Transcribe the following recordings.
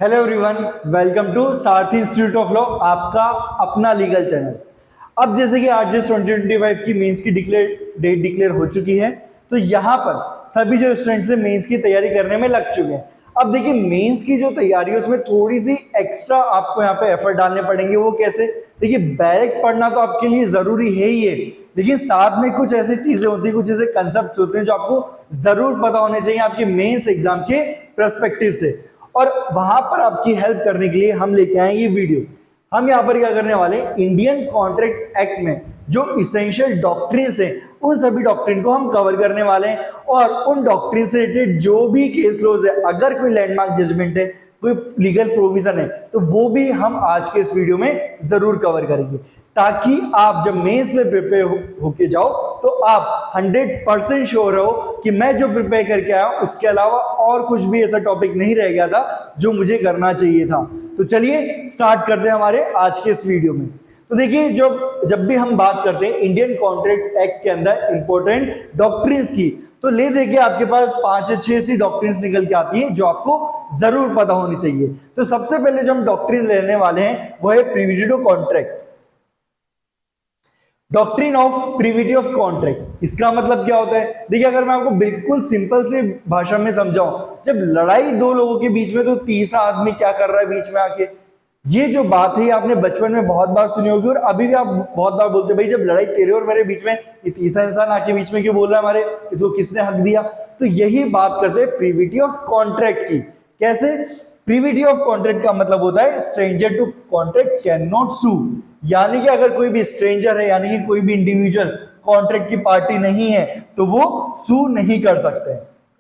Hello everyone, welcome to Sarathi institute of law, आपका अपना legal channel. अब जैसे कि आज जिस 2025 की मेंस की डेट डिक्लेयर हो चुकी है, तो यहाँ पर सभी जो स्टूडेंट्स हैं मेंस की तैयारी करने में लग चुके हैं। अब देखिए, मेंस की जो तैयारी है उसमें थोड़ी सी एक्स्ट्रा आपको यहाँ पे एफर्ट डालने पड़ेंगे। वो कैसे? देखिए, बैरिक पढ़ना तो आपके लिए जरूरी है ही है, लेकिन साथ में कुछ ऐसी चीजें होती है, कुछ ऐसे कंसेप्ट होते हैं जो आपको जरूर पता होने चाहिए आपके मेंस एग्जाम के पर्सपेक्टिव से। और वहां पर आपकी हेल्प करने के लिए हम लेके आए ये वीडियो। हम यहाँ पर क्या करने वाले, इंडियन कॉन्ट्रैक्ट एक्ट में जो इसेंशियल डॉक्ट्रिन्स हैं उन सभी डॉक्ट्रिन को हम कवर करने वाले हैं, और उन डॉक्ट्रिन से रिलेटेड जो भी केस लॉज है, अगर कोई लैंडमार्क जजमेंट है, कोई लीगल प्रोविजन है, तो वो भी हम आज के इस वीडियो में जरूर कवर करेंगे, ताकि आप जब मेंस में प्रिपेयर होके जाओ तो आप 100% श्योर रहो कि मैं जो प्रिपेयर करके आया उसके अलावा और कुछ भी ऐसा टॉपिक नहीं रह गया था जो मुझे करना चाहिए था। तो चलिए स्टार्ट करते हैं हमारे आज के इस वीडियो में। तो देखिए, जब भी हम बात करते हैं इंडियन कॉन्ट्रैक्ट एक्ट के अंदर इंपॉर्टेंट डॉक्ट्रिन्स की, तो ले देखिए आपके पास 5 या 6 सी डॉक्ट्रिन्स निकल के आती है जो आपको जरूर पता होनी चाहिए। तो सबसे पहले जो हम डॉक्ट्रिन लेने वाले हैं वो है privity to contract, doctrine of privity of contract. इसका मतलब क्या होता है? देखिए, अगर मैं आपको बिल्कुल सिंपल से भाषा में समझाऊं, जब लड़ाई दो लोगों के बीच में तो तीसरा आदमी क्या कर रहा है बीच में आके, ये जो बात है आपने बचपन में बहुत बार सुनी होगी और अभी भी आप बहुत बार बोलते हैं, भाई जब लड़ाई तेरे और मेरे बीच में, ये तीसरा इंसान आके बीच में क्यों बोल रहा है, हमारे इसको किसने हक दिया? तो यही बात करते हैं प्रिविटी ऑफ कॉन्ट्रैक्ट की। कैसे? प्रिविटी ऑफ कॉन्ट्रैक्ट का मतलब होता है stranger to contract can not sue, यानी कि अगर कोई भी स्ट्रेंजर है, यानी कि कोई भी इंडिविजुअल कॉन्ट्रैक्ट की पार्टी नहीं है, तो वो सू नहीं कर सकते।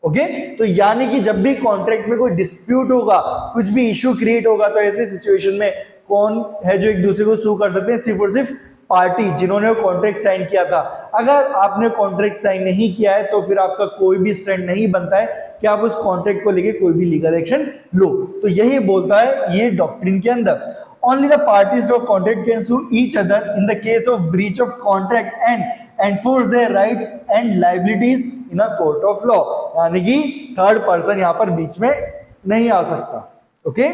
ओके, तो यानी कि जब भी कॉन्ट्रैक्ट में कोई डिस्प्यूट होगा, कुछ भी इश्यू क्रिएट होगा, तो ऐसे सिचुएशन में कौन है जो एक दूसरे को सू कर सकते हैं? सिर्फ और सिर्फ पार्टी जिन्होंने वो कॉन्ट्रैक्ट साइन किया था। अगर आपने कॉन्ट्रैक्ट साइन नहीं किया है तो फिर आपका कोई भी स्टैंड नहीं बनता है कि आप उस कॉन्ट्रैक्ट को लेके कोई भी लीगल एक्शन लो। तो यही बोलता है ये डॉक्ट्रिन के अंदर, only the parties to a contract can sue each other in the case of breach of contract and enforce their rights and liabilities in a court of law। यानी कि third person यहां पर बीच में नहीं आ सकता। Okay,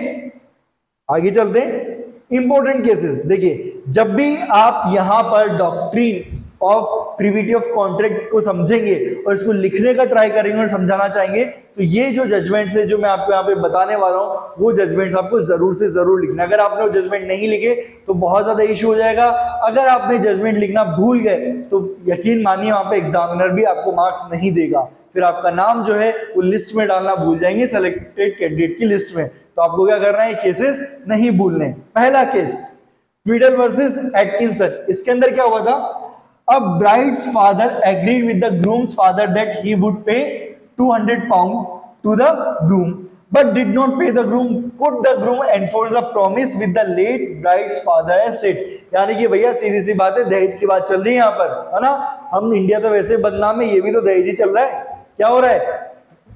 आगे चलते हैं। इंपॉर्टेंट केसेस देखिए, जब भी आप यहां पर doctrine of privity of contract को समझेंगे और इसको लिखने का ट्राई करेंगे और समझाना चाहेंगे, तो ये जो जजमेंट्स है जो मैं आपको यहाँ पे बताने वाला हूं, वो जजमेंट्स आपको जरूर से जरूर लिखना। अगर आपने वो जजमेंट नहीं लिखे तो बहुत ज्यादा इशू हो जाएगा। अगर आपने जजमेंट लिखना भूल गए तो यकीन मानिए वहां पे एग्जामिनर भी आपको मार्क्स नहीं देगा, फिर आपका नाम जो है वो लिस्ट में डालना भूल जाएंगे, सेलेक्टेड कैंडिडेट की लिस्ट में। तो आपको क्या करना है, केसेस नहीं भूलने। पहला केस ट्विडल वर्सेस एटकिंसन। इसके अंदर क्या हुआ था? A bride's father agreed with the groom's father that he would pay 200 pounds to the groom but did not pay the groom. Could the groom enforce a promise with the late bride's father as said? यानी कि भैया सीधी सी बात है, दहेज की बात चल रही है यहाँ पर, है ना। हम इंडिया तो वैसे बदनाम है, ये भी तो दहेज ही चल रहा है। क्या हो रहा है?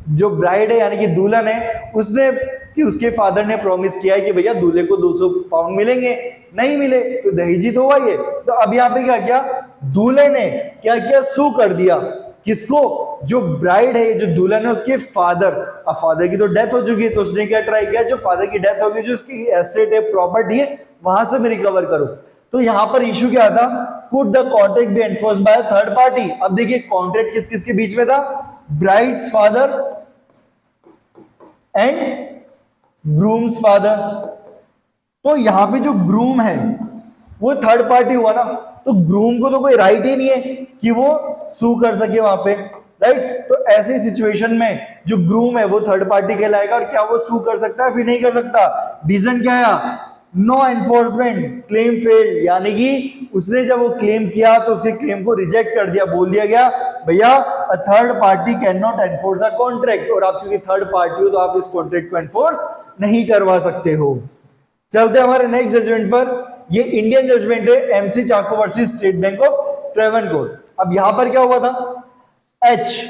जो ब्राइड है यानी कि दुल्हन है, उसने कि उसके फादर ने प्रॉमिस किया है कि भैया दूल्हे को 200 पाउंड मिलेंगे, नहीं मिले तो दहेजी तो हुआ ये। तो अब यहाँ पे क्या किया, दूल्हे ने क्या किया, सू कर दिया। किसको? जो ब्राइड है, जो दुल्हन है, उसके फादर। अब फादर की तो डेथ हो चुकी है, तो उसने क्या ट्राई किया, जो फादर की डेथ होगी, जो उसकी एसेट है, प्रॉपर्टी है, वहां से मैं रिकवर करूं। तो यहां पर इशू क्या था? Could the contract be enforce by third party. अब देखिए, कॉन्ट्रैक्ट किस किस के बीच में था? Bride's father and groom's father. तो यहां पे जो ग्रूम है वो थर्ड पार्टी हुआ ना, तो ग्रूम को तो कोई राइट ही नहीं है कि वो सू कर सके वहां पे, राइट। तो ऐसी सिचुएशन में जो ग्रूम है वो थर्ड पार्टी कहलाएगा, और क्या वो सू कर सकता है? फिर नहीं कर सकता। डिसीजन क्या है? No enforcement, claim fail. यानी कि उसने जब वो क्लेम किया तो उसके क्लेम को रिजेक्ट कर दिया, बोल दिया गया भैया a third party can not enforce a contract, और आप क्योंकि थर्ड पार्टी हो तो आप इस कॉन्ट्रैक्ट को एनफोर्स नहीं करवा सकते हो। चलते हमारे नेक्स्ट जजमेंट पर। ये इंडियन जजमेंट है, MC Chacko versus State Bank of Travancore. अब यहां पर क्या हुआ था? H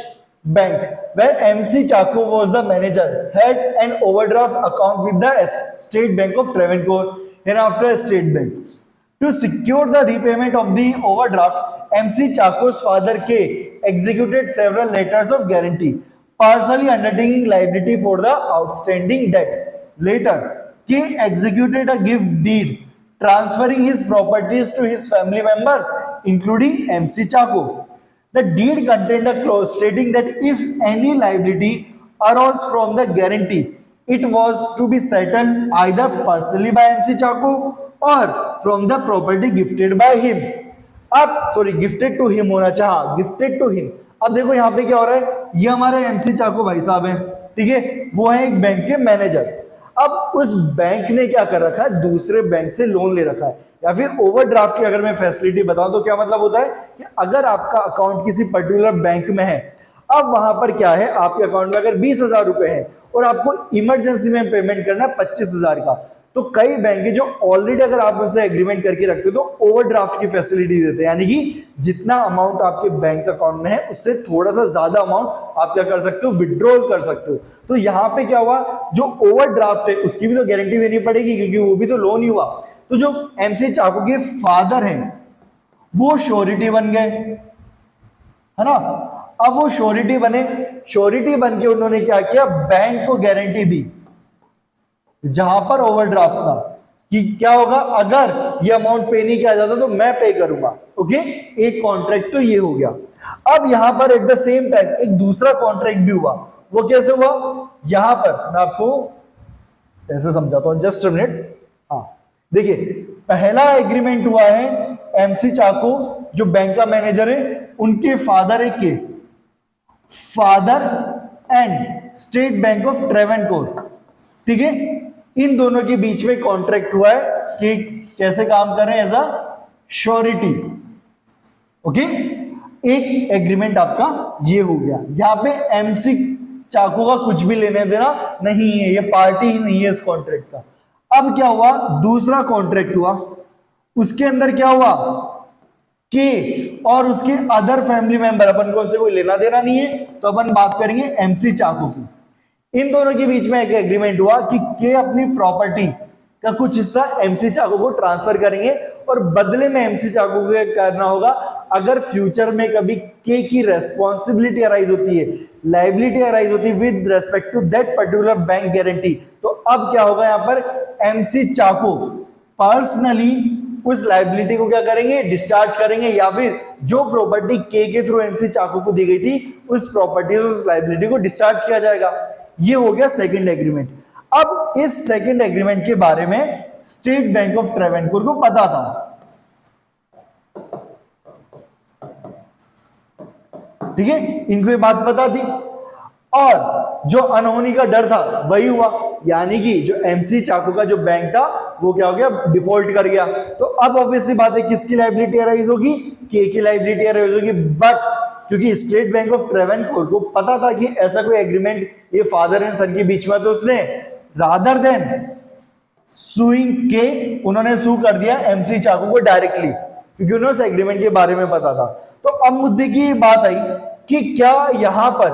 bank, where MC Chacko was the manager, had an overdraft account with the State Bank of Travancore, hereafter State Bank. To secure the repayment of the overdraft, MC Chacko's father K executed several letters of guarantee, partially undertaking liability for the outstanding debt. later K executed a gift deed transferring his properties to his family members including MC Chaco. The deed contained a clause stating that if any liability arose from the guarantee, it was to be settled either personally by MC Chaco or from the property gifted by him. अब sorry gifted to him होना चाहिए, gifted to him. अब देखो यहाँ पे क्या हो रहा है, ये हमारे एमसी चाको भाई साहब हैं, ठीक है, वो है एक बैंक के मैनेजर। अब उस बैंक ने क्या कर रखा है, दूसरे बैंक से लोन ले रखा है, या फिर ओवरड्राफ्ट की अगर मैं फैसिलिटी बताऊं तो क्या मतलब होता है कि अगर आपका अकाउंट किसी पर्टिकुलर बैंक में है, अब वहां पर क्या है, आपके अकाउंट में अगर 20,000 रुपए है और आपको इमरजेंसी में पेमेंट करना है 25,000 का, तो कई बैंक है जो ऑलरेडी अगर आप उनसे एग्रीमेंट करके रखते हो तो ओवरड्राफ्ट की फैसिलिटी देते हैं, यानी कि जितना अमाउंट आपके बैंक अकाउंट में है उससे थोड़ा सा ज्यादा अमाउंट आप क्या कर सकते हो, विड्रॉल कर सकते हो। तो यहां पे क्या हुआ, जो ओवरड्राफ्ट है उसकी भी तो गारंटी देनी पड़ेगी क्योंकि वो भी तो लोन ही हुआ। तो जो एमसी चाको के फादर हैं वो श्योरिटी बन गए, है ना। अब वो श्योरिटी बने, श्योरिटी बन के उन्होंने क्या किया, बैंक को गारंटी दी जहां पर ओवरड्राफ्ट था कि क्या होगा, अगर ये अमाउंट पे नहीं किया जाता तो मैं पे करूंगा। ओके, एक कॉन्ट्रैक्ट तो ये हो गया। अब यहां पर एट द सेम टाइम एक दूसरा कॉन्ट्रैक्ट भी हुआ। वो कैसे हुआ, यहां पर मैं आपको ऐसे समझाता हूं, जस्ट अ मिनट। हाँ देखिए, पहला एग्रीमेंट हुआ है एमसी चाको जो बैंक का मैनेजर है उनके फादर है के, father and State Bank of Travancore, ठीक है, इन दोनों के बीच में कॉन्ट्रैक्ट हुआ है कि कैसे काम कर रहे हैं एज अ श्योरिटी। ओके, एक एग्रीमेंट आपका ये हो गया। यहां पे एमसी चाको का कुछ भी लेने देना नहीं है, ये पार्टी ही नहीं है इस कॉन्ट्रैक्ट का। अब क्या हुआ, दूसरा कॉन्ट्रैक्ट हुआ, उसके अंदर क्या हुआ के और उसके अदर फैमिली मेंबर, अपन को उससे कोई लेना देना नहीं है तो अपन बात करेंगे एमसी चाको की। इन दोनों के बीच में एक एग्रीमेंट हुआ कि के अपनी प्रॉपर्टी का कुछ हिस्सा एमसी चाको को ट्रांसफर करेंगे और बदले में एमसी चाको को करना होगा अगर फ्यूचर में कभी के की रेस्पॉन्सिबिलिटी अराइज होती है, लाइबिलिटी अराइज होती है with respect to that particular bank guarantee, तो अब क्या होगा, यहां पर एमसी चाको पर्सनली उस लाइबिलिटी को क्या करेंगे, डिस्चार्ज करेंगे, या फिर जो प्रॉपर्टी के थ्रू एमसी चाको को दी गई थी उस प्रॉपर्टी उस लाइबिलिटी को डिस्चार्ज किया जाएगा। ये हो गया सेकंड एग्रीमेंट। अब इस सेकंड एग्रीमेंट के बारे में स्टेट बैंक ऑफ ट्रेवेनकोर को पता था, ठीक है, इनको ये बात पता थी और जो अनहोनी का डर था वही हुआ, यानी कि जो एमसी चाको का जो बैंक था वो क्या हो गया, डिफॉल्ट कर गया। तो अब ऑब्वियसली बात है किसकी लाइबिलिटी अराइज होगी, के की लाइबिलिटी अराइज होगी। बट क्योंकि स्टेट बैंक ऑफ ट्रेवेनकोर को पता था कि ऐसा कोई एग्रीमेंट ये फादर एंड सन के बीच में, तो उसने रादर देन सुइंग के उन्होंने सू कर दिया एमसी चाको को डायरेक्टली, क्योंकि उन्हें उस एग्रीमेंट के बारे में पता था। तो अब मुद्दे की बात आई कि क्या यहां पर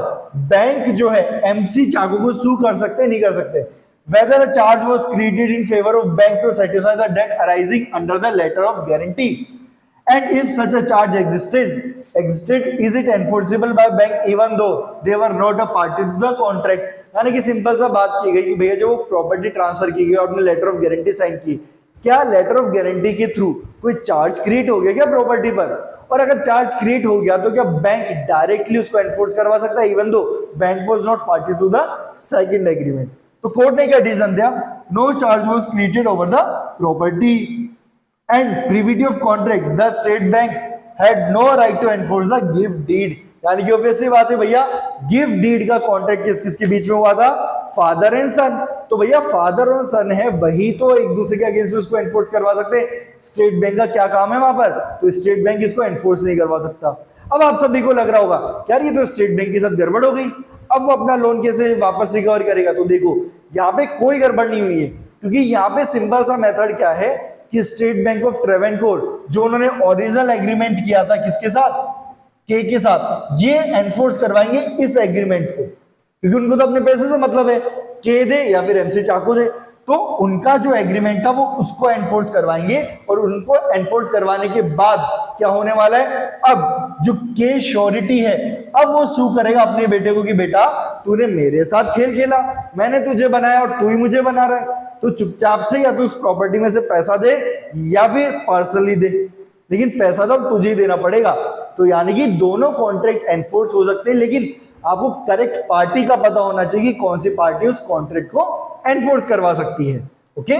बैंक जो है एमसी चाको को सू कर सकते नहीं कर सकते, whether a charge was created in favor of bank to satisfy the debt arising under the letter of guarantee, and if such a charge existed is it enforceable by bank even though they were not a party to the contract। यानी कि simple सा बात की गई कि भैया जब वो प्रॉपर्टी ट्रांसफर की गई और आपने लेटर ऑफ गारंटी साइन की, क्या लेटर ऑफ गारंटी के थ्रू कोई चार्ज क्रिएट हो गया क्या प्रॉपर्टी पर, और अगर चार्ज क्रिएट हो गया तो क्या बैंक डायरेक्टली उसको एनफोर्स करवा सकता है even though bank was not party to the second agreement. तो कोर्ट ने क्या डिसीजन दिया, no charge was created over the property and privity of contract the State Bank had no right to enforce the gift deed. यानी कि obviously बात है भैया, gift deed का कॉन्ट्रैक्ट किसके बीच में हुआ था, फादर एंड सन। तो भैया फादर और सन है वही तो एक दूसरे के अगेंस्ट में उसको एनफोर्स करवा सकते हैं। स्टेट बैंक का क्या काम है वहां पर, तो स्टेट बैंक इसको एनफोर्स नहीं करवा सकता। अब आप सभी को लग रहा होगा यार ये तो स्टेट बैंक के साथ गड़बड़ हो गई, अब वो अपना लोन कैसे वापस रिकवर करेगा। तो देखो यहाँ पे कोई गड़बड़ नहीं हुई है, क्योंकि यहाँ पे सिंपल सा मेथड क्या है कि स्टेट बैंक ऑफ ट्रेवेनकोर जो उन्होंने ओरिजिनल एग्रीमेंट किया था किसके साथ, के साथ, ये एनफोर्स करवाएंगे इस एग्रीमेंट को, क्योंकि उनको तो अपने पैसे से मतलब है, के दे या फिर एमसी चाको दे, तो उनका जो एग्रीमेंट था वो उसको एनफोर्स करवाएंगे। और उनको एनफोर्स करवाने के बाद क्या होने वाला है, अब जो के श्योरिटी है, अब वो सू करेगा अपने बेटे को कि बेटा तूने मेरे साथ खेल खेला, मैंने तुझे बनाया और तू ही मुझे बना रहा है, तो चुपचाप से या तो उस प्रॉपर्टी में से पैसा दे या फिर पर्सनली दे, लेकिन पैसा तो तुझे ही देना पड़ेगा। तो यानी कि दोनों कॉन्ट्रैक्ट एनफोर्स हो सकते हैं, लेकिन आपको करेक्ट पार्टी का पता होना चाहिए कि कौन सी पार्टी उस कॉन्ट्रैक्ट को एनफोर्स करवा सकती है। ओके,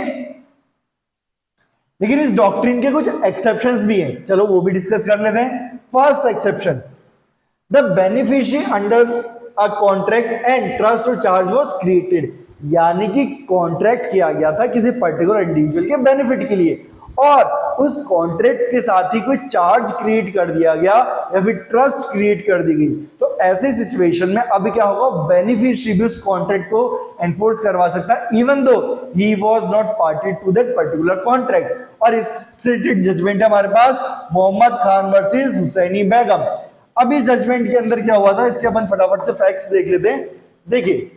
लेकिन इस डॉक्ट्रिन के कुछ एक्सेप्शंस भी हैं, चलो वो भी डिस्कस कर लेते हैं। First exception, the beneficiary under a contract and trust और चार्ज वाज क्रिएटेड, यानी कि कॉन्ट्रैक्ट किया गया था किसी पर्टिकुलर इंडिविजुअल के बेनिफिट के लिए और उस कॉन्ट्रैक्ट के साथ ही कोई चार्ज क्रिएट कर दिया गया या फिर ट्रस्ट क्रिएट कर दी गई, तो ऐसे सिचुएशन में अभी क्या होगा, बेनिफिशियरी भी उस कॉन्ट्रैक्ट को एनफोर्स करवा सकता है even though he was not party to that particular contract. और इससे जजमेंट है हमारे पास मोहम्मद खान वर्सेस हुसैनी बेगम। अब इस जजमेंट के अंदर क्या हुआ था, इसके अपन फटाफट से फैक्ट्स देख लेते हैं। देखिए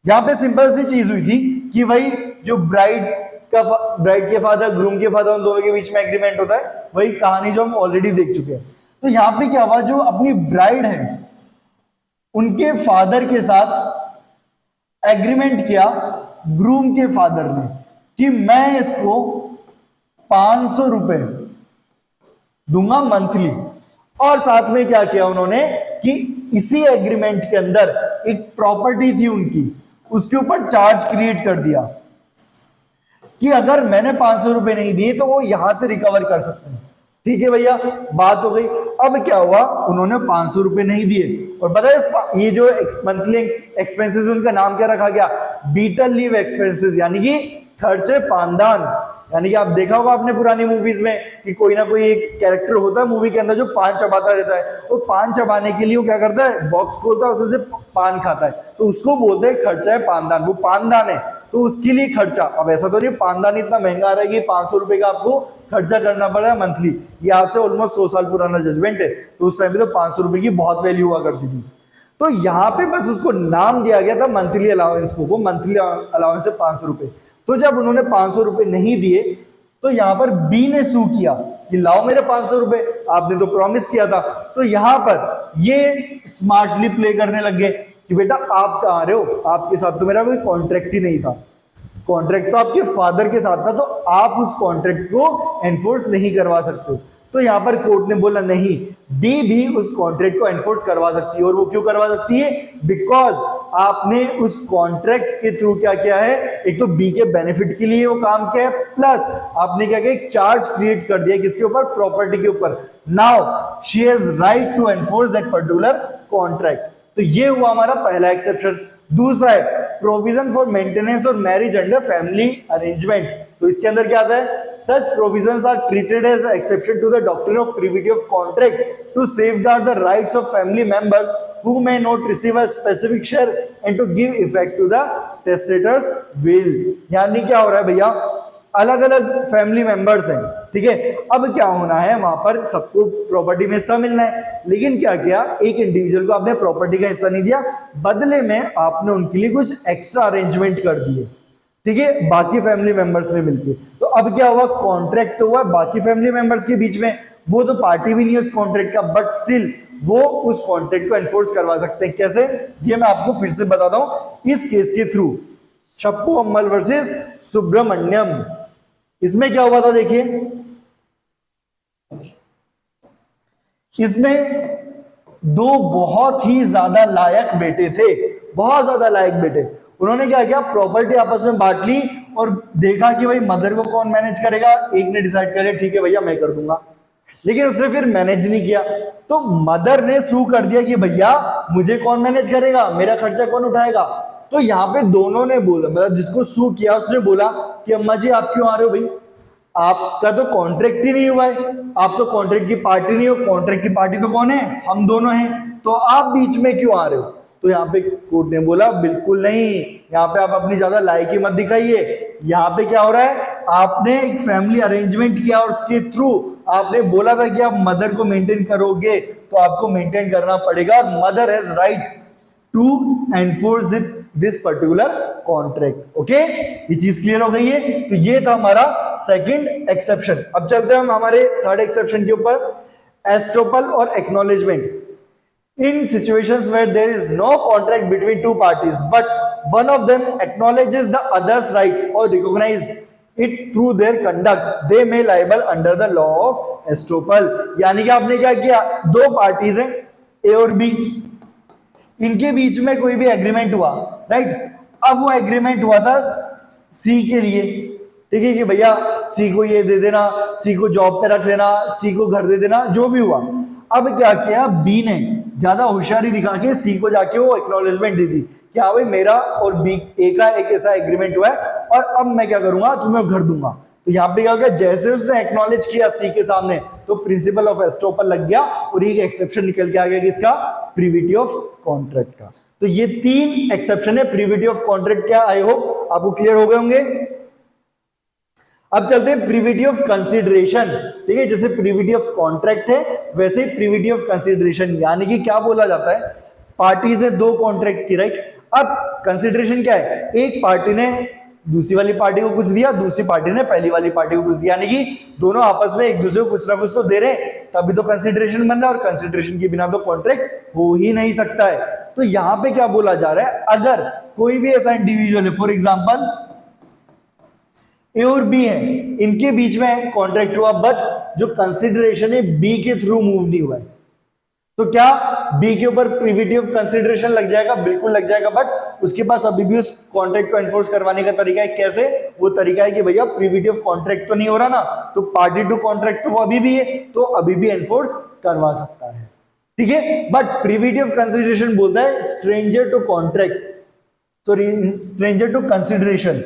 यहां पे सिंपल सी चीज हुई थी कि भाई जो ब्राइड के फादर, ग्रूम के फादर, उन दोनों के बीच में एग्रीमेंट होता है, वही कहानी जो हम ऑलरेडी देख चुके हैं। तो यहां पे क्या हुआ, जो अपनी ब्राइड है उनके फादर के साथ एग्रीमेंट किया ग्रूम के फादर ने कि मैं इसको 500 रुपए दूंगा मंथली, और साथ में क्या किया उन्होंने कि इसी एग्रीमेंट के अंदर एक प्रॉपर्टी थी उनकी, उसके ऊपर चार्ज क्रिएट कर दिया कि अगर मैंने 500 रुपए नहीं दिए तो वो यहां से रिकवर कर सकते हैं। ठीक है भैया, बात हो गई। अब क्या हुआ, उन्होंने 500 रुपए नहीं दिए और पता है ये जो मंथली एक्सपेंसेस उनका नाम क्या रखा गया, बीटल लीव एक्सपेंसेस, यानी कि खर्चे पानदान। यानी कि आप देखा होगा आपने पुरानी मूवीज में कि कोई ना कोई एक कैरेक्टर होता है मूवी के अंदर जो पान चबाता रहता है, वो पान चबाने के लिए वो क्या करता है, बॉक्स खोलता है, उसमें से पान खाता है, तो उसको बोलते हैं खर्चा है पानदान, वो पानदान है तो उसके लिए खर्चा। अब ऐसा तो नहीं पानदान इतना महंगा आ रहा है कि 500 रुपए का आपको खर्चा करना पड़ रहा है मंथली, ये आज से ऑलमोस्ट 100 साल पुराना जजमेंट है, तो उस टाइम पे तो 500 रुपए की बहुत वैल्यू हुआ करती थी। तो यहाँ पे बस उसको नाम दिया गया था मंथली अलाउंस को, वो मंथली अलाउंस है 500 रुपए। तो जब उन्होंने 500 रुपए नहीं दिए तो यहां पर बी ने सू किया कि लाओ मेरे 500 रुपए, आपने तो प्रॉमिस किया था। तो यहां पर ये स्मार्टली प्ले करने लग गए कि बेटा आप कहां आ रहे हो, आपके साथ तो मेरा कोई कॉन्ट्रैक्ट ही नहीं था, कॉन्ट्रैक्ट तो आपके फादर के साथ था, तो आप उस कॉन्ट्रैक्ट को एनफोर्स नहीं करवा सकते। तो यहां पर कोर्ट ने बोला नहीं, बी भी उस कॉन्ट्रैक्ट को एनफोर्स करवा सकती है। और वो क्यों करवा सकती है, बिकॉज आपने उस कॉन्ट्रैक्ट के थ्रू क्या किया है, एक तो बी के बेनिफिट के लिए वो काम किया है, प्लस आपने क्या किया, एक चार्ज क्रिएट कर दिया किसके ऊपर, प्रॉपर्टी के ऊपर। Now she has right to enforce that particular contract. तो ये हुआ हमारा पहला एक्सेप्शन। दूसरा है प्रोविजन फॉर मेंटेनेंस और मैरिज अंडर फैमिली अरेंजमेंट। तो इसके अंदर क्या आता है, such provisions are treated as exception to the doctrine of privity of contract to safeguard the rights of family members who may not receive a specific share and to give effect to the testator's will। यानी क्या हो रहा है भैया, अलग अलग family members हैं, ठीक है, अब क्या होना है, वहां पर सबको प्रॉपर्टी में हिस्सा मिलना है, लेकिन क्या किया, एक इंडिविजुअल को आपने प्रॉपर्टी का हिस्सा नहीं दिया, बदले में आपने उनके लिए कुछ एक्स्ट्रा अरेंजमेंट कर दिए, ठीक है, बाकी फैमिली मेंबर्स ने मिलकर। तो अब क्या हुआ, कॉन्ट्रैक्ट तो हुआ बाकी फैमिली मेंबर्स के बीच में, वो तो पार्टी भी नहीं है उस कॉन्ट्रैक्ट का, बट स्टिल वो उस कॉन्ट्रैक्ट को एनफोर्स करवा सकते हैं। कैसे, ये मैं आपको फिर से बताता हूं इस केस के थ्रू, शप्पू अम्मल वर्सेस सुब्रमण्यम। इसमें क्या हुआ था, देखिए इसमें दो बहुत ही ज्यादा लायक बेटे थे, बहुत ज्यादा लायक बेटे। उन्होंने क्या किया, प्रॉपर्टी आपस में बांट ली और देखा कि भाई मदर को कौन मैनेज करेगा, एक ने डिसाइड कर लिया ठीक है भैया मैं कर दूंगा, लेकिन उसने फिर मैनेज नहीं किया, तो मदर ने सू कर दिया कि भैया मुझे कौन मैनेज करेगा, मेरा खर्चा कौन उठाएगा। तो यहाँ पे दोनों ने बोला, मतलब जिसको सू किया उसने बोला कि अम्मा जी आप क्यों आ रहे हो भाई, आपका तो कॉन्ट्रैक्ट ही नहीं हुआ है, आप तो कॉन्ट्रैक्ट की पार्टी नहीं हो, कॉन्ट्रैक्ट की पार्टी तो कौन है, हम दोनों हैं, तो आप बीच में क्यों आ रहे हो। तो यहाँ पे कोर्ट ने बोला बिल्कुल नहीं, यहाँ पे आप अपनी ज्यादा लायकी मत दिखाइए, यहाँ पे क्या हो रहा है, आपने एक फैमिली अरेंजमेंट किया और उसके थ्रू आपने बोला था कि आप मदर को मेंटेन करोगे, तो आपको मेंटेन करना पड़ेगा, mother has right to enforce this particular contract. Okay, ये चीज क्लियर हो गई है। तो ये था हमारा सेकंड एक्सेप्शन। अब चलते हैं हम हमारे थर्ड एक्सेप्शन के ऊपर। एस्टोपल और acknowledgement in situations where there is no contract between two parties but one of them acknowledges the other's right or recognize it through their conduct they may liable under the law of estoppel। यानी कि आपने क्या किया, दो parties हैं ए और B, इनके बीच में कोई भी एग्रीमेंट हुआ, राइट। अब वो एग्रीमेंट हुआ था सी के लिए, ठीक है, कि भैया सी को ये दे देना, सी को जॉब पे रख लेना, सी को घर दे देना, जो भी हुआ। अब क्या किया, बी ने ज्यादा होशियारी दिखा के सी को जाके वो एक्नॉलेजमेंट दे दी कि हाँ भाई मेरा और बी ए का एक ऐसा एग्रीमेंट हुआ है और अब मैं क्या करूंगा, तुम्हें घर दूंगा। तो यहाँ पे क्या हो गया, जैसे उसने एक्नॉलेज किया सी के सामने तो प्रिंसिपल ऑफ एस्टोपल लग गया और एक एक्सेप्शन निकल के आ गया किसका, प्रीविटी ऑफ कॉन्ट्रैक्ट का। तो ये तीन एक्सेप्शन है प्रीविटी ऑफ कॉन्ट्रैक्ट क्या, आई होप आपको क्लियर हो गए होंगे। अब चलते हैं प्रीविटी ऑफ कंसीडरेशन, ठीक है। जैसे प्रीविटी ऑफ कॉन्ट्रैक्ट है वैसे ही प्रीविटी ऑफ कंसीडरेशन, यानी कि क्या बोला जाता है, पार्टीज है दो कॉन्ट्रैक्ट की, राइट। अब कंसीडरेशन क्या है, एक पार्टी ने दूसरी वाली पार्टी को कुछ दिया, दूसरी पार्टी ने पहली वाली पार्टी को कुछ दिया, यानी कि दोनों आपस में एक दूसरे को कुछ ना कुछ तो दे रहे हैं, तभी तो कंसीडरेशन बन रहा है, और कंसीडरेशन के बिना तो कॉन्ट्रैक्ट हो ही नहीं सकता है। तो यहां पे क्या बोला जा रहा है, अगर कोई भी ऐसा इंडिविजुअल है, फॉर एग्जाम्पल ए और बी है, इनके बीच में कॉन्ट्रैक्ट हुआ बट जो कंसीडरेशन है बी के थ्रू मूव नहीं हुआ है, तो क्या बी के ऊपर प्रीविटी ऑफ कंसीडरेशन लग जाएगा, बिल्कुल लग जाएगा। बट उसके पास अभी भी उस कॉन्ट्रैक्ट को एनफोर्स करवाने का तरीका है, कैसे, वो तरीका है कि भैया प्रीविटी ऑफ कॉन्ट्रैक्ट तो नहीं हो रहा ना, तो पार्टी टू कॉन्ट्रैक्ट तो वो अभी भी है, तो अभी भी एनफोर्स करवा सकता है, ठीक है। बट प्रीविटी ऑफ कंसीडरेशन बोलता है स्ट्रेंजर टू कॉन्ट्रैक्ट, तो stranger to consideration,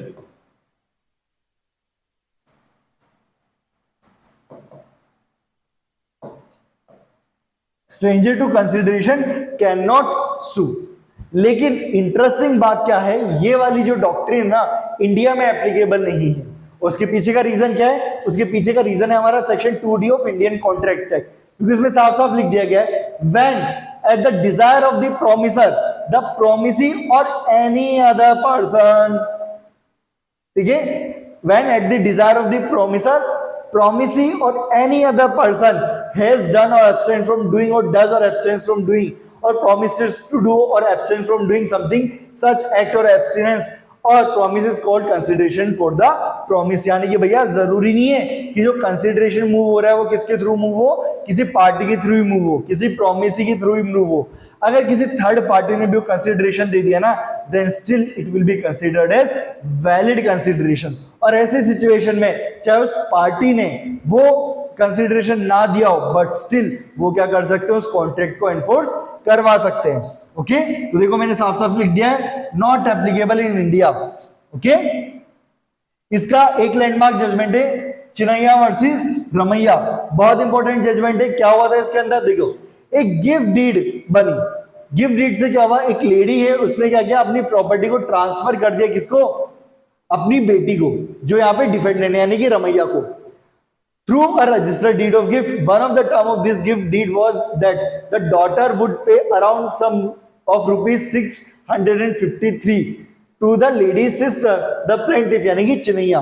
stranger to consideration can not sue. लेकिन इंटरेस्टिंग बात क्या है, ये वाली जो डॉक्ट्रिन ना इंडिया में एप्लीकेबल नहीं है। उसके पीछे का रीजन क्या है, उसके पीछे का रीजन है हमारा section 2D of Indian contract act, क्योंकि इसमें साफ साफ लिख दिया गया है, when at the desire of the promisor the promisee और एनी अदर पर्सन, ठीक है, when at the desire of the promisor promisee or any other person has done or abstained from doing or does or abstains from doing or promises to do or abstain from doing something, such act or abstinence or promise is called consideration for the promise। यानी कि भैया जरूरी नहीं है कि जो consideration move हो रहा है वो किसके थ्रू मूव हो, किसी पार्टी के थ्रू ही मूव हो, किसी प्रोमिसी के थ्रू ही मूव हो। अगर किसी थर्ड पार्टी ने भी कंसिडरेशन दे दिया ना, then still it will be considered as valid consideration. और ऐसे सिचुएशन में चाहे उस पार्टी ने वो कंसिडरेशन ना दिया हो, बट स्टिल वो क्या कर सकते हैं, उस कॉन्ट्रैक्ट को एनफोर्स करवा सकते हैं। ओके, तो देखो मैंने साफ साफ लिख दिया है, not applicable in India. Okay, इसका एक लैंडमार्क जजमेंट है चिनैया वर्सेस रमैया, बहुत इंपॉर्टेंट जजमेंट है। क्या हुआ था इसके अंदर, देखो एक गिफ्ट डीड बनी, गिफ्ट डीड से क्या हुआ, एक लेडी है उसने क्या किया, अपनी प्रॉपर्टी को ट्रांसफर कर दिया, किसको, अपनी बेटी को, जो यहाँ पे डिफेंडेंट है यानी कि रमैया को, through a registered deed of gift. One of the term of this gift deed was that the daughter would pay around sum of ₹653 to the lady sister the plaintiff यानी कि चिनैया।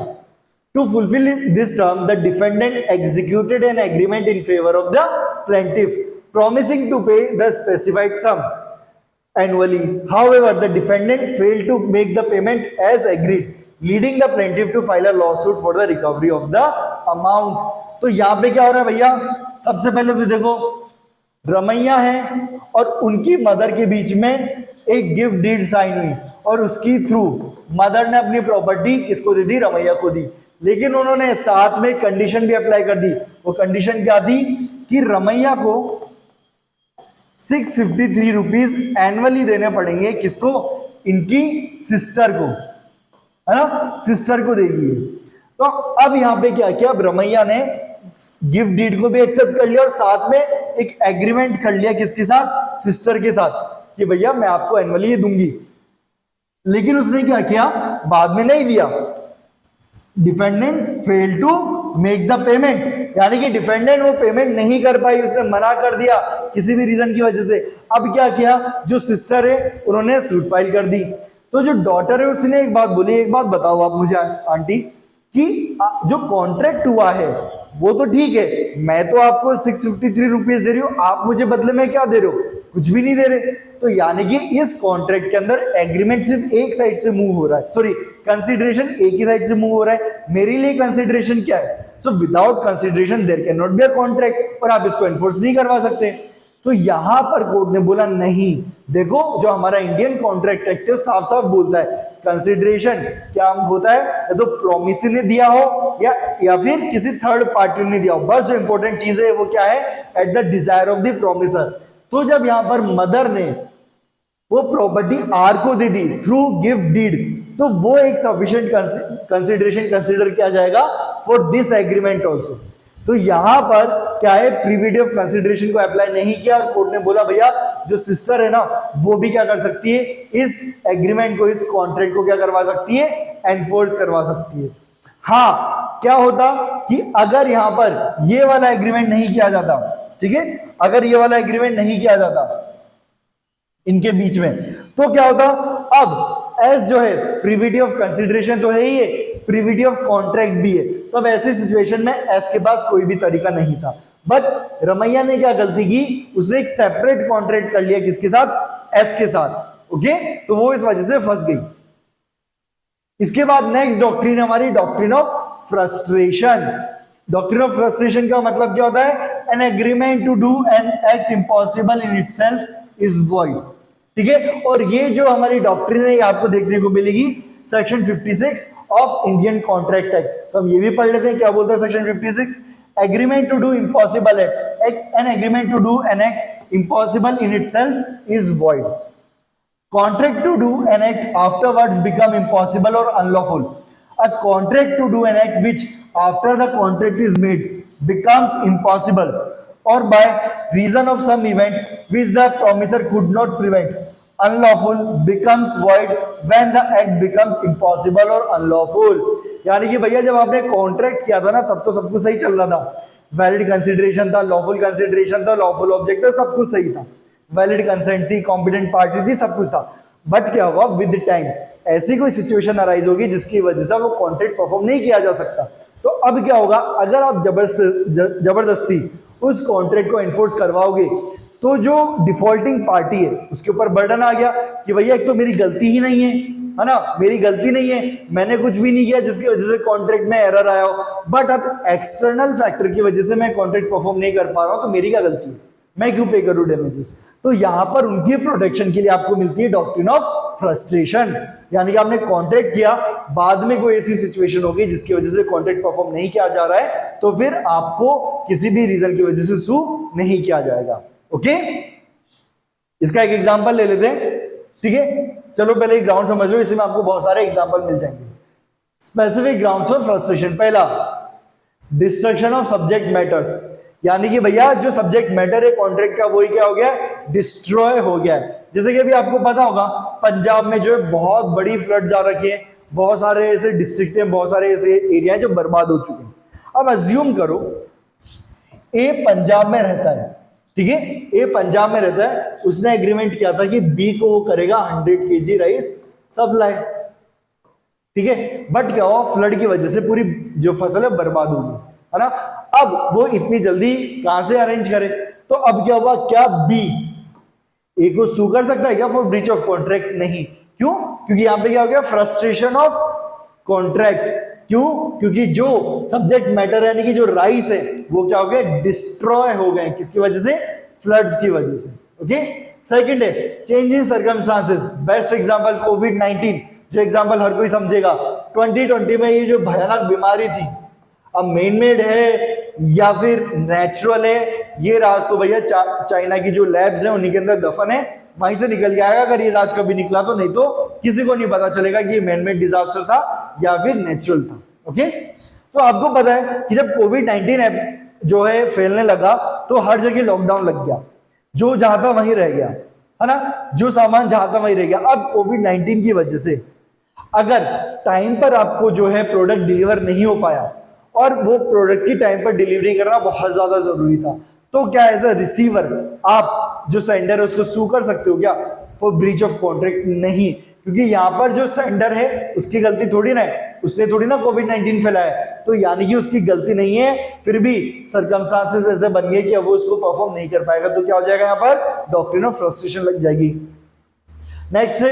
To fulfill this term, the defendant executed an agreement in favor of the plaintiff, promising to pay the specified sum annually. However, the defendant failed to make the payment as agreed, leading the plaintiff to file a lawsuit for the recovery of the amount. तो यहाँ पे क्या हो रहा है भैया, सबसे पहले तो देखो रमैया है और उनकी मदर के बीच में एक गिफ्ट डीड साइन हुई और उसकी थ्रू मदर ने अपनी प्रॉपर्टी किसको दे दी, रमैया को दी। लेकिन उन्होंने साथ में कंडीशन भी अप्लाई कर दी। वो कंडीशन क्या थी कि रमैया को 653 रुपीज एनुअली देने पड़ेंगे, किसको, इनकी सिस्टर को, है ना, सिस्टर को देगी। तो अब यहां पे क्या किया, रमैया ने गिफ्ट डीड को भी एक्सेप्ट कर लिया और साथ में एक एग्रीमेंट कर लिया, किसके साथ, सिस्टर के साथ, कि भैया मैं आपको एनुअली ये दूंगी। लेकिन उसने क्या किया, बाद में नहीं दिया। Defendant fail to make the payments, यानी कि डिफेंडेंट वो पेमेंट नहीं कर पाई, उसने मना कर दिया किसी भी रीजन की वजह से। अब क्या किया, जो सिस्टर है उन्होंने सूट फाइल कर दी। तो जो डॉटर है उसने एक बात बोली, एक बात बताओ आप मुझे आंटी, कि जो कॉन्ट्रैक्ट हुआ है वो तो ठीक है, मैं तो आपको 653 रुपीज दे रही हूँ, आप मुझे बदले में क्या दे रहे हो, कुछ भी नहीं दे रहे। तो यानी कि इस कॉन्ट्रैक्ट के अंदर एग्रीमेंट सिर्फ एक साइड से मूव हो रहा है, सॉरी कंसिडरेशन एक ही साइड से मूव हो रहा है। मेरे लिए कंसिडरेशन क्या है, so without consideration there can not be a contract, और आप इसको एनफोर्स नहीं करवा सकते। तो यहां पर कोर्ट ने बोला नहीं, देखो जो हमारा इंडियन कॉन्ट्रैक्ट एक्ट साफ साफ बोलता है कंसिडरेशन क्या होता है, या तो प्रॉमिस ने दिया हो या फिर किसी थर्ड पार्टी ने दिया हो। बस जो इंपॉर्टेंट चीज है वो क्या है, at the desire of the promisor. तो जब यहां पर मदर ने वो प्रॉपर्टी आर को दे दी थ्रू गिफ्ट डीड, तो वो एक सफिशिएंट कंसिडरेशन कंसिडर किया जाएगा फॉर दिस एग्रीमेंट ऑल्सो। तो यहां पर क्या है, प्रीविटी ऑफ कंसिडरेशन को अप्लाई नहीं किया और कोर्ट ने बोला भैया जो सिस्टर है ना वो भी क्या कर सकती है, इस एग्रीमेंट को, इस कॉन्ट्रैक्ट को क्या करवा सकती है, एनफोर्स करवा सकती है। हाँ, क्या होता कि अगर यहां पर ये वाला एग्रीमेंट नहीं किया जाता, ठीक है, अगर ये वाला एग्रीमेंट नहीं किया जाता इनके बीच में, तो क्या होता, अब एस जो है प्रीविटी ऑफ कंसिडरेशन तो है ही है, प्रीविटी ऑफ कॉन्ट्रैक्ट भी है, तो अब ऐसी सिचुएशन में एस के पास कोई भी तरीका नहीं था। बट रमैया ने क्या गलती की, उसने एक सेपरेट कॉन्ट्रैक्ट कर लिया, किसके साथ, एस के साथ। ओके, तो वो इस वजह से फंस गई। इसके बाद नेक्स्ट डॉक्ट्रिन हमारी doctrine of frustration. Doctrine of frustration का मतलब क्या होता है, an agreement to do an act impossible in itself is void. ठीक है, और ये जो हमारी डॉक्ट्रिन है ये आपको देखने को मिलेगी section 56 of Indian contract act. तो हम ये भी पढ़ लेते हैं क्या बोलता है section 56, agreement to do impossible act, an agreement to do an act impossible in itself is void. Contract to do an act afterwards become impossible or unlawful. A contract to do an act which after the contract is made becomes impossible or by reason of some event which the promisor could not prevent, unlawful becomes void when the act becomes impossible or unlawful. यानी कि भैया जब आपने contract किया था ना तब तो सब कुछ सही चल रहा था, वैलिड कंसिडरेशन था, लॉफुल कंसिडरेशन था, लॉफुल ऑब्जेक्ट था, सब कुछ सही था, वैलिड कंसेंट थी, कॉम्पिटेंट पार्टी थी, सब कुछ था। बट क्या हुआ, विद टाइम ऐसी कोई सिचुएशन अराइज होगी जिसकी वजह से वो कॉन्ट्रैक्ट परफॉर्म नहीं किया जा सकता। तो अब क्या होगा, अगर आप जबरदस्ती उस कॉन्ट्रैक्ट को एनफोर्स करवाओगे तो जो डिफॉल्टिंग पार्टी है उसके ऊपर बर्डन आ गया कि भैया एक तो मेरी गलती ही नहीं है ना, मेरी गलती नहीं है, मैंने कुछ भी नहीं किया जिसकी वजह से कॉन्ट्रैक्ट में एरर आया हो, बट अब एक्सटर्नल फैक्टर की वजह से मैं कॉन्ट्रैक्ट परफॉर्म नहीं कर पा रहा हूं, तो मेरी क्या गलती है, मैं क्यों पे करूं डैमेजेस। तो यहां पर उनकी प्रोटेक्शन के लिए आपको मिलती है डॉक्ट्रिन ऑफ फ्रस्ट्रेशन, यानी कि आपने कॉन्ट्रैक्ट किया, बाद में कोई ऐसी सिचुएशन होगी जिसकी वजह से कॉन्ट्रैक्ट परफॉर्म नहीं किया जा रहा है, तो फिर आपको किसी भी रीजन की वजह से सू नहीं किया जाएगा। ओके, इसका एक एग्जांपल ले लेते हैं। ठीक है, चलो पहले एक ग्राउंड समझ लो, इसमें आपको बहुत सारे एग्जांपल मिल जाएंगे। स्पेसिफिक ग्राउंड्स ऑफ फ्रस्ट्रेशन, पहला डिस्ट्रक्शन ऑफ सब्जेक्ट मैटर्स, यानी कि भैया जो सब्जेक्ट मैटर है कॉन्ट्रैक्ट का वही क्या हो गया, डिस्ट्रॉय हो गया है। जैसे कि अभी आपको पता होगा पंजाब में जो है बहुत बड़ी फ्लड्स आ रखी है, बहुत सारे ऐसे डिस्ट्रिक्ट हैं, बहुत सारे ऐसे एरिया हैं जो बर्बाद हो चुके हैं। अब अज्यूम करो ए पंजाब में रहता है, ठीक है, ए पंजाब में रहता है, उसने एग्रीमेंट किया था कि बी को वो करेगा 100 kg राइस सप्लाई, ठीक है, बट क्या हुआ, फ्लड की वजह से पूरी जो फसल है बर्बाद हो गई, है ना। अब वो इतनी जल्दी कहां से अरेंज करे, तो अब क्या हुआ, क्या बी ए को सू कर सकता है क्या फॉर ब्रीच ऑफ कॉन्ट्रैक्ट, नहीं, क्यों, क्योंकि यहां पे क्या हो गया, फ्रस्ट्रेशन ऑफ कॉन्ट्रैक्ट। क्यों, क्योंकि जो सब्जेक्ट मैटर यानी कि जो राइस है वो क्या हो गया, डिस्ट्रॉय हो गए, किसकी वजह से, फ्लड्स की वजह से। ओके, सेकंड है change in circumstances, best example कोविड-19, जो एग्जांपल हर कोई समझेगा। 2020 में ये जो भयानक बीमारी थी, अब मेन मेड है या फिर नेचुरल है, ये राज तो भैया चाइना की जो लैब्स हैं उन्हीं के अंदर दफन है, वहीं से निकल के आएगा अगर ये राज कभी निकला तो, नहीं तो किसी को नहीं पता चलेगा कि ये मैन मेड डिजास्टर था या फिर नेचुरल था। ओके, तो आपको पता है कि जब कोविड-19 जो है फैलने लगा तो हर जगह लॉकडाउन लग गया, जो जहां था वहीं रह गया, है ना, जो सामान जहां था वहीं रह गया। अब कोविड-19 की वजह से अगर टाइम पर आपको जो है प्रोडक्ट डिलीवर नहीं हो पाया और वो प्रोडक्ट की टाइम पर डिलीवरी करना बहुत ज्यादा जरूरी था, तो क्या एज अ रिसीवर आप जो सेंडर है उसको सू कर सकते हो क्या फॉर ब्रीच ऑफ कॉन्ट्रैक्ट, नहीं, क्योंकि यहां पर जो सेंडर है उसकी गलती थोड़ी ना है, उसने थोड़ी ना कोविड-19 फैलाया है, तो यानी कि उसकी गलती नहीं है, फिर भी सर्कमस्टांसेस ऐसे बन गए कि अब वो उसको परफॉर्म नहीं कर पाएगा, तो क्या हो जाएगा यहाँ पर डॉक्ट्रिन ऑफ फ्रस्ट्रेशन लग जाएगी। नेक्स्ट है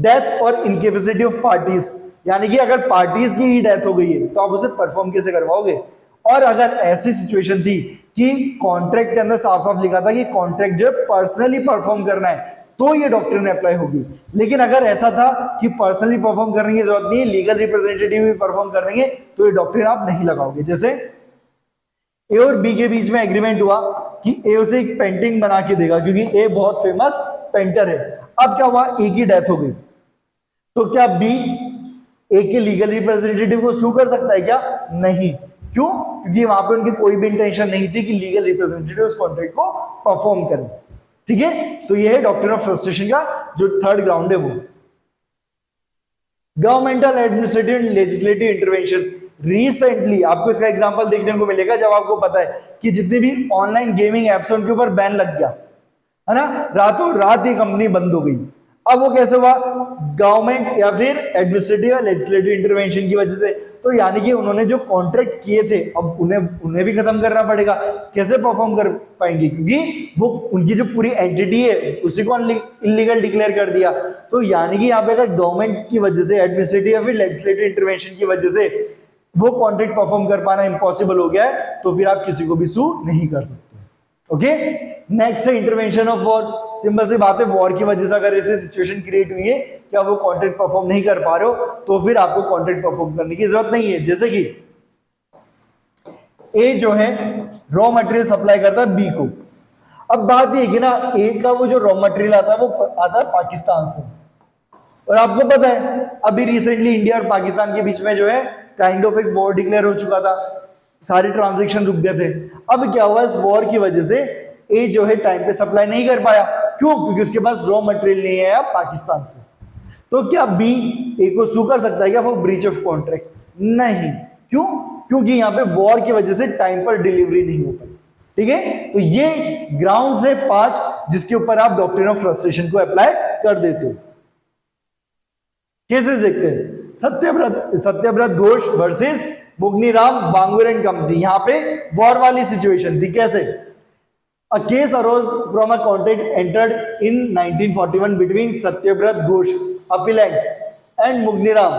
डेथ और इनकेपेसिटी ऑफ पार्टीज, यानी कि अगर पार्टीज की ही डेथ हो गई है तो आप उसे परफॉर्म कैसे करवाओगे। और अगर ऐसी सिचुएशन थी कि कॉन्ट्रैक्ट के अंदर साफ साफ लिखा था कि कॉन्ट्रैक्ट जो है पर्सनली परफॉर्म करना है, तो ये डॉक्ट्रिन अप्लाई होगी। लेकिन अगर ऐसा था कि पर्सनली परफॉर्म करने की जरूरत नहीं है, लीगल रिप्रेजेंटेटिव भी परफॉर्म कर देंगे, तो ये डॉक्ट्रिन आप नहीं लगाओगे। जैसे ए और बी के बीच में एग्रीमेंट हुआ कि ए उसे एक पेंटिंग बना के देगा, क्योंकि ए बहुत फेमस पेंटर है। अब क्या हुआ, ए की डेथ हो गई, तो क्या बी ए के लीगल रिप्रेजेंटेटिव को सू कर सकता है क्या? नहीं। क्यों? क्योंकि वहां पे उनकी कोई भी इंटेंशन नहीं थी कि लीगल रिप्रेजेंटेटिव उस कॉन्ट्रैक्ट को परफॉर्म करे। ठीक है, तो ये है डॉक्ट्रिन ऑफ फ्रस्ट्रेशन का जो थर्ड ग्राउंड है वो। Governmental administrative and legislative intervention, recently आपको इसका एग्जांपल देखने को मिलेगा जब आपको पता है कि जितने भी ऑनलाइन गेमिंग एप्स हैं उनके ऊपर बैन लग गया है ना, रातों रात ये कंपनी बंद हो गई। अब वो कैसे हुआ? गवर्नमेंट या फिर एडमिनिस्ट्रेटिव या लेजिस्लेटिव इंटरवेंशन की वजह से। तो यानी कि उन्होंने जो कॉन्ट्रैक्ट किए थे अब उन्हें भी खत्म करना पड़ेगा। कैसे परफॉर्म कर पाएंगे? क्योंकि वो उनकी जो पूरी एंटिटी है उसी को इलीगल डिक्लेयर कर दिया। तो यानी कि यहाँ पे अगर गवर्नमेंट की वजह से, एडमिनिस्ट्रेटिव या फिर लेजिस्लेटिव इंटरवेंशन की वजह से वो कॉन्ट्रैक्ट परफॉर्म कर पाना इम्पॉसिबल हो गया है, तो फिर आप किसी को भी सू नहीं कर सकते। ओके, नेक्स्ट है इंटरवेंशन ऑफ वॉर। सिंपल सी बात है, वॉर की वजह से अगर ऐसी सिचुएशन क्रिएट हुई है कि आप वो कॉन्ट्रैक्ट परफॉर्म नहीं कर पा रहे हो, तो फिर आपको कॉन्ट्रैक्ट परफॉर्म करने की जरूरत नहीं है। जैसे कि ए जो है रॉ मटेरियल सप्लाई करता है बी को। अब बात ये कि ना, ए का वो जो रॉ मटेरियल आता है वो आता है पाकिस्तान से, और आपको पता है अभी रिसेंटली इंडिया और पाकिस्तान के बीच में जो है काइंड ऑफ एक वॉर डिक्लेयर हो चुका था, सारे ट्रांजैक्शन रुक गए थे। अब क्या हुआ, इस वॉर की वजह से ए जो है टाइम पे सप्लाई नहीं कर पाया। क्यों? क्योंकि उसके पास रॉ मटेरियल नहीं है पाकिस्तान से। तो क्या बी ए को सू कर सकता है क्या फॉर ब्रीच ऑफ कॉन्ट्रैक्ट? नहीं। क्यों? क्योंकि यहां पे वॉर की वजह से टाइम पर डिलीवरी नहीं हो पाई। ठीक है, तो ये ग्राउंड है 5 जिसके ऊपर आप डॉक्ट्रिन ऑफ फ्रस्ट्रेशन को अप्लाई कर देते हो। केसेस देखते हैं। Satyabrata Ghosh versus Mugneeram Bangur and company. यहां पे वॉर वाली सिचुएशन थी। कैसे? A case arose from a contract entered in 1941 between Satyabrata Ghosh appellant and Mugneeram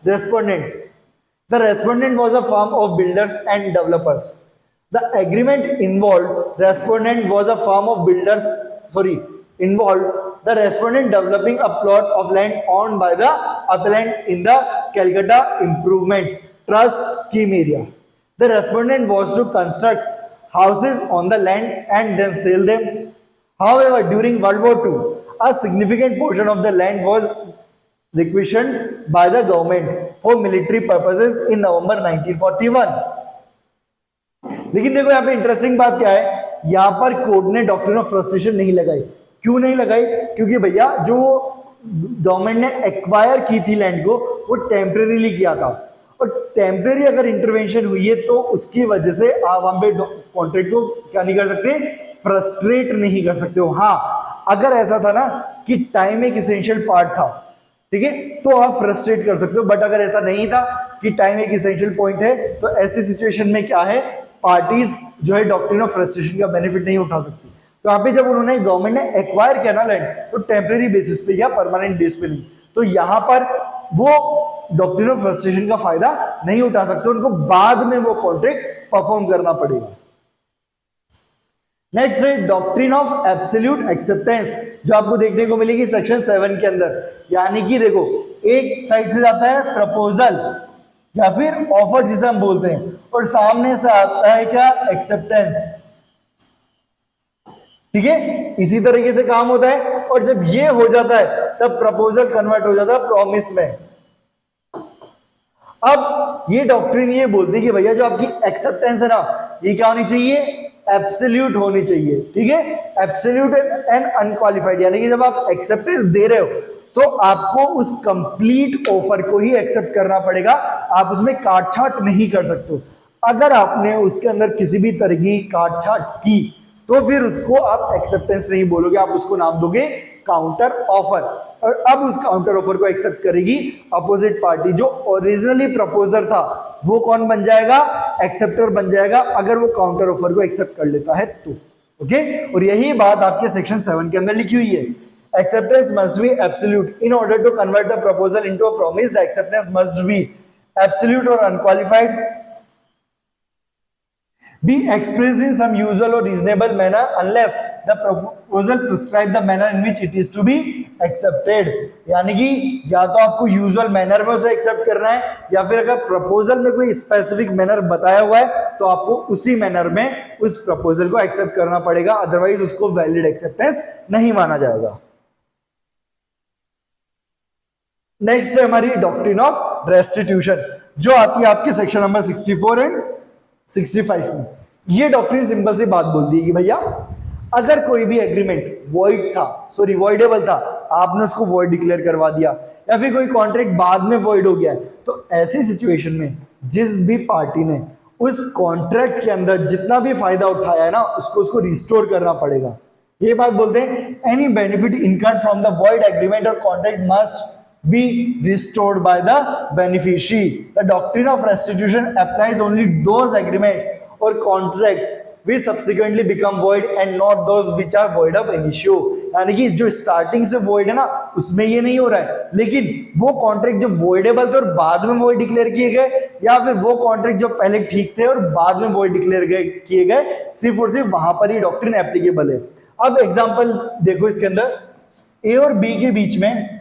respondent. The respondent was a firm of builders and developers. The agreement involved respondent was a firm of builders involved the respondent developing a plot of land owned by the appellant in the Calcutta Improvement Trust scheme area. The respondent was to construct houses on the land and then sell them. However, during World War II, a significant portion of the land was requisitioned by the government for military purposes in November 1941. लेकिन देखो यहाँ पे interesting बात क्या है, यहाँ पर court ने डॉक्ट्रिन ऑफ फ्रस्ट्रेशन नहीं लगाई। क्यों नहीं लगाई? क्योंकि भैया जो गवर्नमेंट ने एक्वायर की थी लैंड को वो टेम्परेरीली किया था, और टेम्परेरी अगर इंटरवेंशन हुई है तो उसकी वजह से आप वहां पे कॉन्ट्रैक्ट को क्या नहीं कर सकते, फ्रस्ट्रेट नहीं कर सकते हो। हाँ, अगर ऐसा था ना कि टाइम एक इसेंशियल पार्ट था, ठीक है, तो आप फ्रस्ट्रेट कर सकते हो। बट अगर ऐसा नहीं था कि टाइम एक इसेंशियल पॉइंट है, तो ऐसी सिचुएशन में क्या है, पार्टीज जो है डॉक्ट्रिन ऑफ फ्रस्ट्रेशन का बेनिफिट नहीं उठा सकती। तो यहाँ पे जब उन्होंने गवर्नमेंट ने एक्वायर किया ना लैंड, तो टेम्परेरी बेसिस पे या परमानेंट बेस पे नहीं, तो यहां पर वो डॉक्ट्रिन ऑफ फ्रस्ट्रेशन का फायदा नहीं उठा सकते, उनको बाद में वो कॉन्ट्रैक्ट परफॉर्म करना पड़ेगा। नेक्स्ट है डॉक्ट्रिन ऑफ एब्सोल्यूट एक्सेप्टेंस, जो आपको देखने को मिलेगी सेक्शन 7 के अंदर। यानी कि देखो, एक साइड से जाता है प्रपोजल या फिर ऑफर जिसे हम बोलते हैं, और सामने से आता है क्या, एक्सेप्टेंस। ठीक है, इसी तरीके से काम होता है, और जब ये हो जाता है तब प्रपोजल कन्वर्ट हो जाता है प्रॉमिस में। अब ये डॉक्ट्रिन ये बोलती है कि भैया जो आपकी एक्सेप्टेंस है ना, ये क्या होनी चाहिए, एब्सोल्यूट होनी चाहिए। ठीक है, एब्सोल्यूट एंड अनक्वालिफाइड, यानी कि जब आप एक्सेप्टेंस दे रहे हो तो आपको उस कंप्लीट ऑफर को ही एक्सेप्ट करना पड़ेगा, आप उसमें काट छाट नहीं कर सकते। अगर आपने उसके अंदर किसी भी तरह की काट छाट की तो फिर उसको आप एक्सेप्टेंस नहीं बोलोगे, आप उसको नाम दोगे काउंटर ऑफर, और अब उस काउंटर ऑफर को एक्सेप्ट करेगी अपोजिट पार्टी। जो ओरिजिनली प्रपोजर था वो कौन बन जाएगा? एक्सेप्टर बन जाएगा, अगर वो काउंटर ऑफर को एक्सेप्ट कर लेता है तो। ओके, और यही बात आपके सेक्शन 7 के अंदर लिखी हुई है। Acceptance must be absolute. In order to convert the proposal into a promise, the acceptance must be absolute or unqualified, be expressed in some usual or reasonable manner unless the proposal prescribe the manner in which it is to be accepted. यानी कि या तो आपको usual manner में उसे accept करना है, या फिर अगर प्रपोजल में कोई स्पेसिफिक मैनर बताया हुआ है तो आपको उसी मैनर में उस प्रपोजल को एक्सेप्ट करना पड़ेगा, अदरवाइज उसको वैलिड एक्सेप्टेंस नहीं माना जाएगा। नेक्स्ट है हमारी डॉक्ट्रिन ऑफ रेस्टिट्यूशन, जो आती है आपके सेक्शन नंबर 64 एंड 65 में। ये डॉक्ट्रिन सिंपल सी बात बोलती है कि भैया अगर कोई भी एग्रीमेंट वॉइडेबल था, आपने उसको वॉइड डिक्लेयर करवा दिया, या फिर कोई कॉन्ट्रैक्ट बाद में वॉइड हो गया है, तो ऐसी सिचुएशन में जिस भी पार्टी ने उस कॉन्ट्रैक्ट के अंदर जितना भी फायदा उठाया है ना, उसको रिस्टोर करना पड़ेगा। ये बात बोलते हैं any benefit incurred from the void agreement और contract must be restored by the beneficiary. The doctrine of restitution applies only those agreements or contracts which subsequently become void and not those which are void ab initio. यानी कि जो starting से void है ना, उसमें ये नहीं हो रहा है, लेकिन वो कॉन्ट्रैक्ट जो voidable थे और बाद में void डिक्लेयर किए गए, या फिर वो कॉन्ट्रैक्ट जो पहले ठीक थे और बाद में void डिक्लेयर किए गए, सिर्फ और सिर्फ वहां पर ही डॉक्ट्रिन एप्लीकेबल है। अब एग्जांपल देखो, इसके अंदर ए और बी के बीच में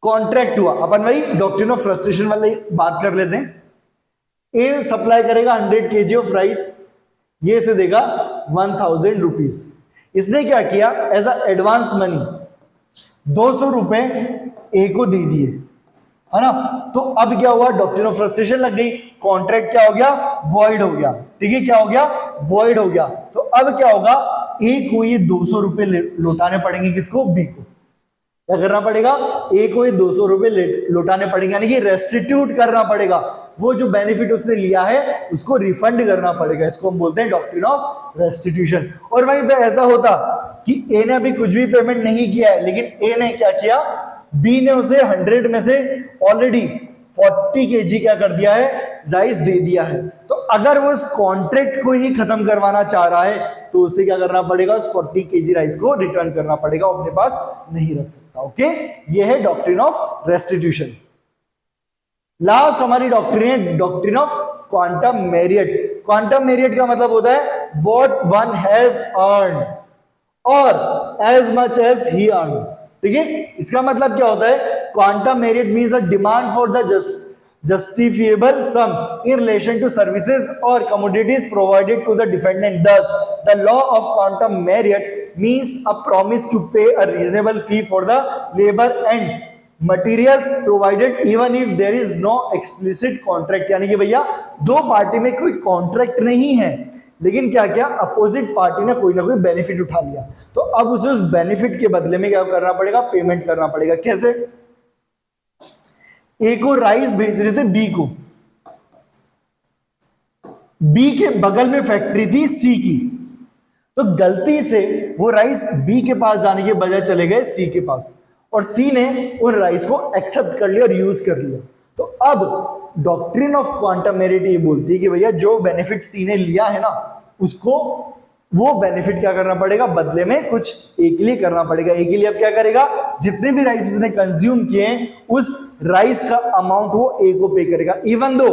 कॉन्ट्रैक्ट हुआ, अपन वही डॉक्ट्रिन ऑफ फ्रस्ट्रेशन वाली बात कर लेते हैं। ए सप्लाई करेगा 100 kg ऑफ राइस, ये से देगा 1000 रुपीज। इसने क्या किया, एज अ एडवांस मनी 200 रुपए ए को दे दिए, है ना। तो अब क्या हुआ, डॉक्ट्रिन ऑफ फ्रस्ट्रेशन लग गई, कॉन्ट्रैक्ट क्या हो गया, वॉइड हो गया। ठीक है, क्या हो गया, वॉइड हो गया। तो अब क्या होगा, ए को ये 200 रुपए लौटाने पड़ेंगे, किसको, बी को। क्या करना पड़ेगा, ए को ये 200 रुपए लौटाने पड़ेंगे, यानी कि रेस्टिट्यूट करना पड़ेगा। वो जो बेनिफिट उसने लिया है उसको रिफंड करना पड़ेगा। इसको हम बोलते हैं डॉक्ट्रिन ऑफ रेस्टिट्यूशन। और वहीं पे ऐसा होता कि ए ने अभी कुछ भी पेमेंट नहीं किया है, लेकिन ए ने क्या किया, बी ने उसे 100 में से ऑलरेडी 40 kg क्या कर दिया है, राइस दे दिया है। तो अगर वो उस कॉन्ट्रैक्ट को ही खत्म करवाना चाह रहा है तो उसे क्या करना पड़ेगा, उस 40 kg राइस को रिटर्न करना पड़ेगा, अपने पास नहीं रख सकता। ओके, ये है डॉक्ट्रिन ऑफ रेस्टिट्यूशन। लास्ट हमारी डॉक्ट्रिन है doctrine of quantum merit. Quantum merit का मतलब होता है what one has earn or as much as he earn. ठीक है, इसका मतलब क्या होता है, quantum merit means a demand for the justifiable sum in relation to services or commodities provided to the defendant. Thus, the law of quantum merit means a promise to pay a reasonable fee for the labor and materials provided even if there is no explicit contract. यानी कि भैया दो party में कोई contract नहीं है, लेकिन क्या क्या अपोजिट पार्टी ने कोई ना कोई बेनिफिट उठा लिया, तो अब उसे उस बेनिफिट के बदले में क्या करना पड़ेगा, पेमेंट करना पड़ेगा। कैसे, ए को राइस भेज रहे थे बी को, बी के बगल में फैक्ट्री थी सी की, तो गलती से वो राइस बी के पास जाने के बजाय चले गए सी के पास, और सी ने उन राइस को एक्सेप्ट कर लिया और यूज कर लिया। तो अब डॉक्ट्रिन ऑफ क्वांटम मेरिट ये बोलती है कि भैया जो बेनिफिट सी ने लिया है ना, उसको वो बेनिफिट क्या करना पड़ेगा, बदले में कुछ ए के लिए करना पड़ेगा। ए के लिए अब क्या करेगा, जितने भी राइस उसने कंज्यूम किए उस राइस का अमाउंट वो ए को पे करेगा। इवन दो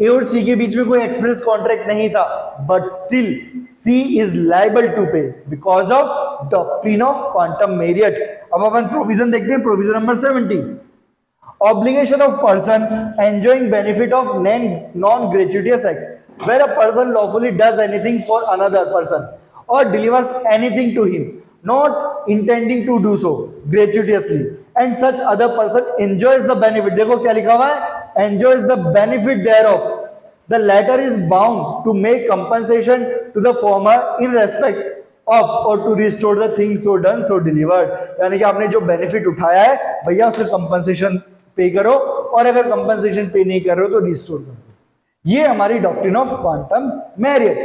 ए और सी के बीच में कोई एक्सप्रेस कॉन्ट्रैक्ट नहीं था, but still she is liable to pay because of doctrine of quantum meruit. अब अपन प्रोविजन देखते हैं, provision number 70, obligation of person enjoying benefit of non gratuitous act where a person lawfully does anything for another person or delivers anything to him not intending to do so gratuitously and such other person enjoys the benefit। देखो क्या लिखा हुआ है, enjoys the benefit thereof, the latter is bound to make compensation to the former in respect of or to restore the thing so done so delivered। यानी कि आपने जो benefit उठाया है भैया उसे कंपनसेशन पे करो, और अगर कंपनसेशन पे नहीं कर रहे हो तो रिस्टोर करो। ये हमारी डॉक्ट्रिन ऑफ क्वांटम मेरिट।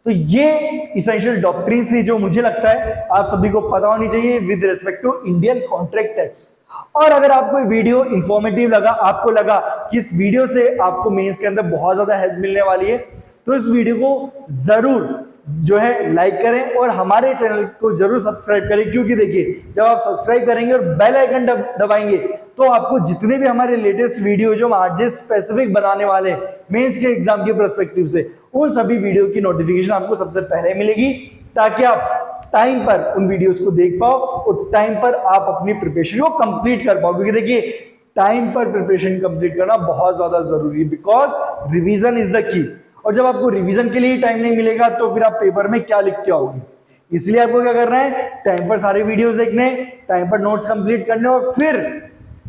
तो ये इसेंशियल डॉक्ट्रिन्स थी जो मुझे लगता है आप सभी को पता होनी चाहिए with respect to Indian contract act. और अगर आपको वीडियो इंफॉर्मेटिव लगा, आपको लगा कि इस वीडियो से आपको मेंस के अंदर बहुत ज्यादा हेल्प मिलने वाली है, तो इस वीडियो को जरूर जो है लाइक करें और हमारे चैनल को जरूर सब्सक्राइब करें, क्योंकि देखिए जब आप सब्सक्राइब करेंगे और बेल आइकन दबाएंगे तो आपको जितने भी हमारे लेटेस्ट वीडियो जो हम आज स्पेसिफिक बनाने वाले मेंस के एग्जाम के पर्सपेक्टिव से, उन सभी वीडियो की नोटिफिकेशन आपको सबसे पहले मिलेगी, ताकि आप टाइम पर उन वीडियोस को देख पाओ और टाइम पर आप अपनी प्रिपरेशन को कंप्लीट कर पाओ। क्योंकि देखिए टाइम पर प्रिपरेशन कंप्लीट करना बहुत ज्यादा जरूरी है, because revision is the key. और जब आपको रिवीजन के लिए टाइम नहीं मिलेगा तो फिर आप पेपर में क्या लिख के आओगे। इसलिए आपको क्या करना है, टाइम पर सारे वीडियोस देखने, टाइम पर नोट्स कंप्लीट करने और फिर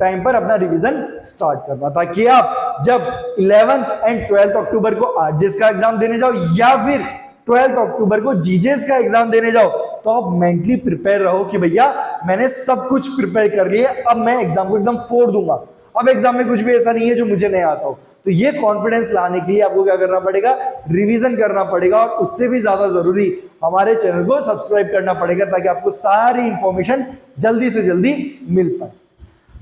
टाइम पर अपना रिवीजन स्टार्ट करना, ताकि आप जब 11th एंड 12th अक्टूबर को आरजेएस का एग्जाम देने जाओ या फिर 12th अक्टूबर को जीजेएस का एग्जाम देने जाओ तो आप मेंटली प्रिपेयर रहो कि भैया मैंने सब कुछ प्रिपेयर कर लिया, अब मैं एग्जाम को एकदम फोड़ दूंगा, अब एग्जाम में कुछ भी ऐसा नहीं है जो मुझे नहीं आता हो। तो ये कॉन्फिडेंस लाने के लिए आपको क्या करना पड़ेगा, रिवीजन करना पड़ेगा, और उससे भी ज्यादा जरूरी हमारे चैनल को सब्सक्राइब करना पड़ेगा, ताकि आपको सारी इंफॉर्मेशन जल्दी से जल्दी मिल पाए।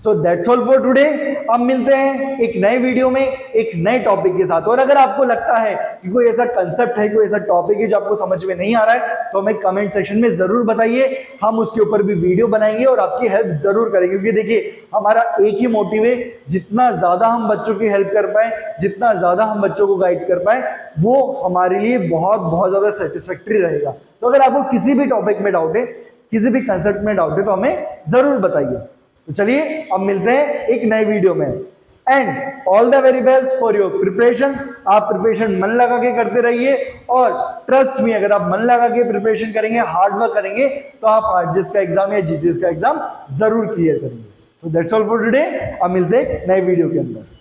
So that's all for today. अब मिलते हैं एक नए वीडियो में एक नए टॉपिक के साथ। और अगर आपको लगता है कि कोई ऐसा कंसेप्ट है, कोई ऐसा टॉपिक है जो आपको समझ में नहीं आ रहा है, तो हमें कमेंट सेक्शन में जरूर बताइए, हम उसके ऊपर भी वीडियो बनाएंगे और आपकी हेल्प जरूर करेंगे। क्योंकि देखिए हमारा एक ही मोटिव है, जितना ज्यादा हम बच्चों की हेल्प कर पाए, जितना ज्यादा हम बच्चों को गाइड कर पाए, वो हमारे लिए बहुत बहुत ज्यादा सेटिस्फैक्टरी रहेगा। तो अगर आपको किसी भी टॉपिक में डाउट है, किसी भी कंसेप्ट में डाउट है, तो हमें जरूर बताइए। तो चलिए अब मिलते हैं एक नए वीडियो में। And all the very best for your preparation. आप प्रिपरेशन मन लगा के करते रहिए, और ट्रस्ट मी, अगर आप मन लगा के प्रिपरेशन करेंगे, हार्ड वर्क करेंगे, तो आप आरजेएस का एग्जाम या जीजेएस का एग्जाम जरूर क्लियर करेंगे। So that's all for today. अब मिलते हैं नए वीडियो के अंदर।